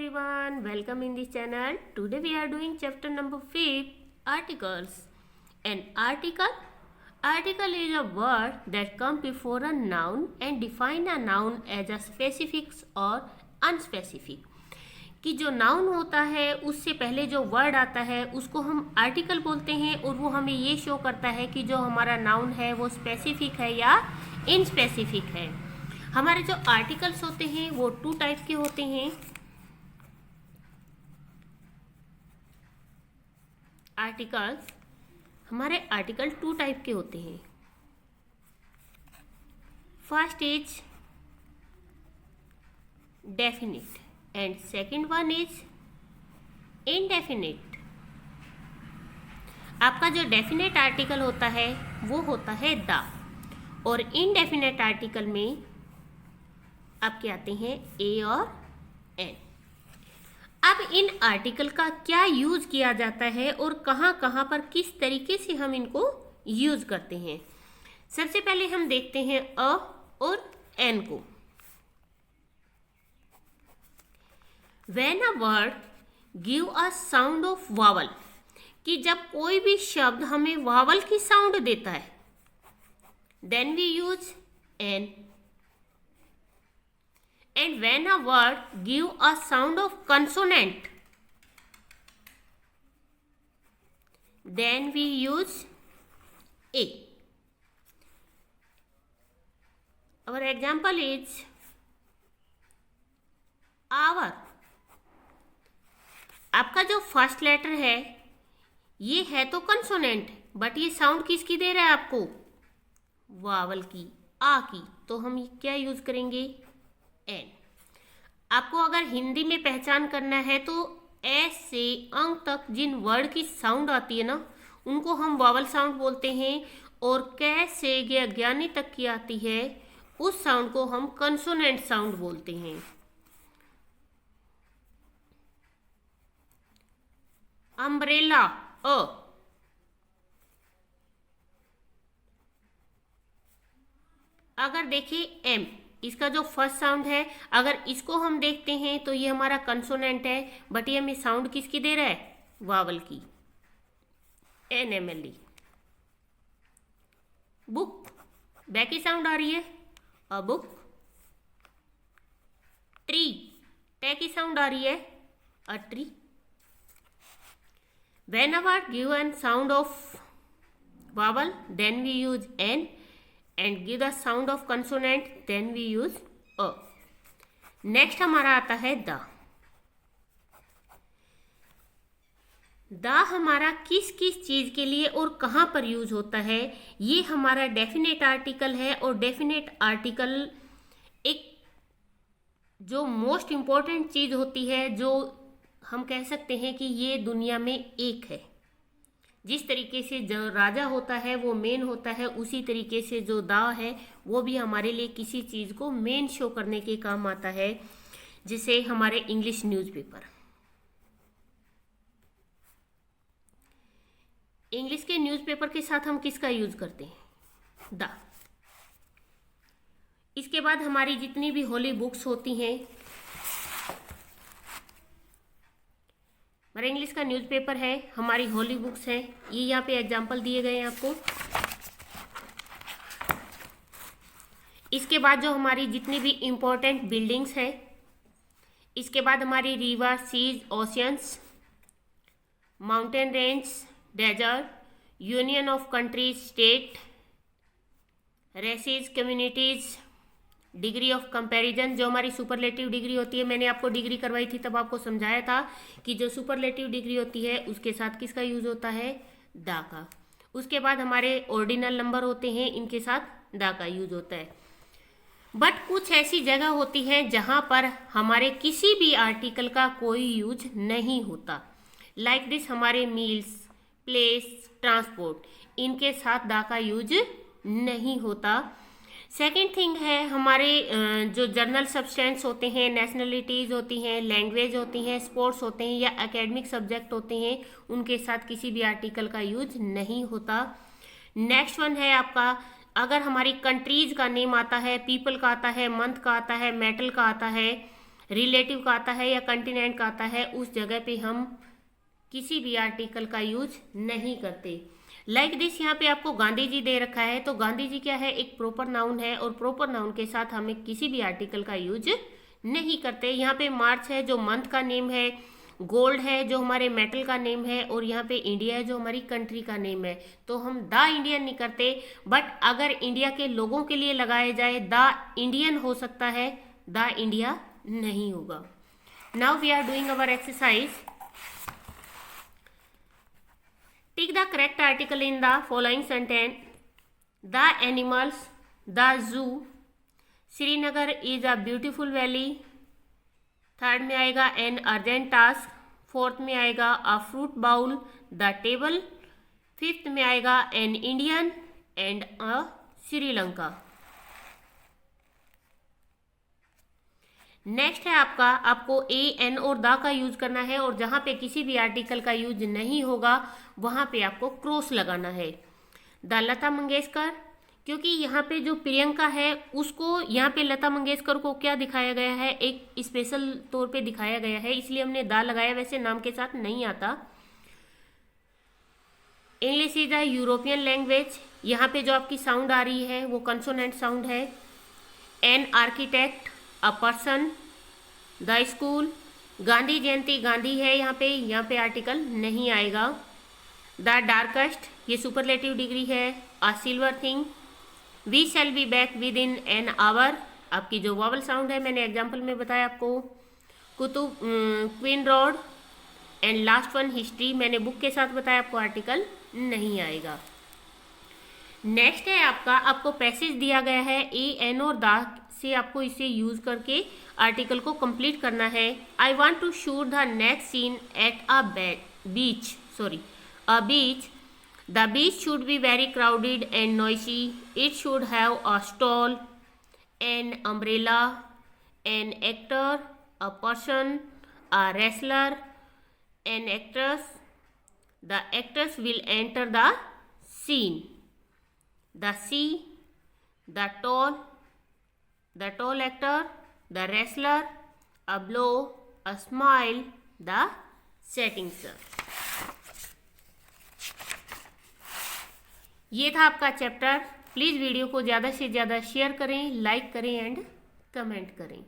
everyone, welcome in this channel. Today we are doing chapter number 5, articles. An article is a word that comes before a noun and define a noun as a specific or unspecific. कि जो noun होता है उससे पहले जो word आता है उसको हम आर्टिकल बोलते हैं और वो हमें ये शो करता है कि जो हमारा नाउन है वो स्पेसिफिक है या इनस्पेसिफिक है। हमारे जो आर्टिकल्स होते हैं वो 2 टाइप के होते हैं। हमारे आर्टिकल 2 टाइप के होते हैं। First is definite and second one is indefinite. आपका जो डेफिनेट आर्टिकल होता है वो होता है द, और इनडेफिनेट आर्टिकल में आपके आते हैं ए और एन। अब इन आर्टिकल का क्या यूज किया जाता है और कहाँ कहाँ पर किस तरीके से हम इनको यूज करते हैं। सबसे पहले हम देखते हैं अ और एन को। When a word give a sound of vowel, कि जब कोई भी शब्द हमें वावल की साउंड देता है, then we use an. And when a word give a sound of consonant, then we use a. Our example is hour. आपका जो फर्स्ट लेटर है ये है तो कंसोनेंट, बट ये साउंड किसकी दे रहा है आपको? वावल की, आ की। तो हम क्या यूज करेंगे? एन। आपको अगर हिंदी में पहचान करना है तो एस से अंक तक जिन वर्ड की साउंड आती है ना उनको हम वावल साउंड बोलते हैं, और कै से ज्ञानी तक की आती है उस साउंड को हम कंसोनेंट साउंड बोलते हैं। अम्ब्रेला अ। अगर देखिए एम, इसका जो फर्स्ट साउंड है अगर इसको हम देखते हैं तो ये हमारा कंसोनेंट है, बट ये हमें साउंड किसकी दे रहा है? वावल की, NMLE। बुक, बैक की साउंड आ रही है अ बुक। ट्री, टे की साउंड आ रही है a tree. Whenever given sound of vowel, then we use N, and give the sound of consonant, then we use A. Next हमारा आता है द। द हमारा किस किस चीज के लिए और कहाँ पर यूज होता है, ये हमारा डेफिनेट आर्टिकल है। और डेफिनेट आर्टिकल एक जो मोस्ट इम्पोर्टेंट चीज होती है, जो हम कह सकते हैं कि ये दुनिया में एक है। जिस तरीके से जो राजा होता है वो मेन होता है, उसी तरीके से जो दा है वो भी हमारे लिए किसी चीज़ को मेन शो करने के काम आता है। जैसे हमारे इंग्लिश न्यूज़पेपर, इंग्लिश के न्यूज़पेपर के साथ हम किसका यूज करते हैं? दा। इसके बाद हमारी जितनी भी होली बुक्स होती हैं, हमारा इंग्लिश का न्यूज़पेपर है, हमारी होली बुक्स हैं, ये यहाँ पे एग्जाम्पल दिए गए हैं आपको। इसके बाद जो हमारी जितनी भी इम्पोर्टेंट बिल्डिंग्स हैं, इसके बाद हमारी river, seas, oceans, mountain range, desert, union of countries, state, races, communities, degree of comparison, जो हमारी सुपरलेटिव डिग्री होती है। मैंने आपको डिग्री करवाई थी तब आपको समझाया था कि जो सुपरलेटिव डिग्री होती है उसके साथ किसका यूज होता है? दा का। उसके बाद हमारे ऑर्डिनल नंबर होते हैं, इनके साथ दा का यूज होता है। बट कुछ ऐसी जगह होती है जहां पर हमारे किसी भी आर्टिकल का कोई यूज नहीं होता। लाइक दिस, हमारे मील्स, प्लेस, ट्रांसपोर्ट, इनके साथ दा का यूज नहीं होता। सेकेंड थिंग है हमारे जो जर्नल सब्सटेंस होते हैं, नेशनलिटीज़ होती हैं, लैंग्वेज होती हैं, स्पोर्ट्स होते हैं या एकेडमिक सब्जेक्ट होते हैं, उनके साथ किसी भी आर्टिकल का यूज नहीं होता। नेक्स्ट वन है आपका, अगर हमारी कंट्रीज का नेम आता है, पीपल का आता है, मंथ का आता है, मेटल का आता है, रिलेटिव का आता है या कंटिनेंट का आता है, उस जगह पे हम किसी भी आर्टिकल का यूज नहीं करते। लाइक दिस, यहाँ पे आपको गांधी जी दे रखा है, तो गांधी जी क्या है, एक प्रॉपर नाउन है, और प्रॉपर नाउन के साथ हमें किसी भी आर्टिकल का यूज नहीं करते। यहाँ पे मार्च है जो मंथ का नेम है, गोल्ड है जो हमारे मेटल का नेम है, और यहाँ पे इंडिया है जो हमारी कंट्री का नेम है, तो हम द इंडियन नहीं करते। बट अगर इंडिया के लोगों के लिए लगाया जाए द इंडियन हो सकता है, द इंडिया नहीं होगा। Now we are doing our exercise. Tick the correct article in the following sentence. The animals, the zoo, Srinagar is a beautiful valley. Third में आएगा एन अर्जेंट टास्क। फोर्थ में आएगा a fruit bowl, the table. Fifth में आएगा an Indian and a Sri Lanka. Next है आपको a an और the का यूज करना है, और जहां पे किसी भी आर्टिकल का यूज नहीं होगा वहां पे आपको क्रॉस लगाना है। द लता मंगेशकर, क्योंकि यहाँ पे जो प्रियंका है उसको यहाँ पे लता मंगेशकर को क्या दिखाया गया है, एक स्पेशल तौर पे दिखाया गया है, इसलिए हमने द लगाया, वैसे नाम के साथ नहीं आता। English is a European language, यहाँ पे जो आपकी साउंड आ रही है वो कंसोनेंट साउंड है। An architect, a person, the school, Gandhi Jayanti, Gandhi है यहाँ पे आर्टिकल नहीं आएगा। द डार्केस्ट, ये सुपरलेटिव डिग्री है। A silver thing, we shall be back with in an hour, आपकी जो वॉवल साउंड है मैंने एग्जाम्पल में बताया आपको। Qutub, queen road, and last one history, मैंने बुक के साथ बताया, आपको आर्टिकल नहीं आएगा। नेक्स्ट है आपको पैसेज दिया गया है, ए एन और द से आपको इसे यूज करके आर्टिकल को कंप्लीट करना है। I want to shoot the next scene at a beach, a beach. The beach should be very crowded and noisy. It should have a stall, an umbrella, an actor, a person, a wrestler, an actress. The actress will enter the scene. The sea, the tall actor, the wrestler, a blow, a smile, the setting sun. ये था आपका chapter. Please video को ज़्यादा से ज़्यादा share करें, like करें and comment करें।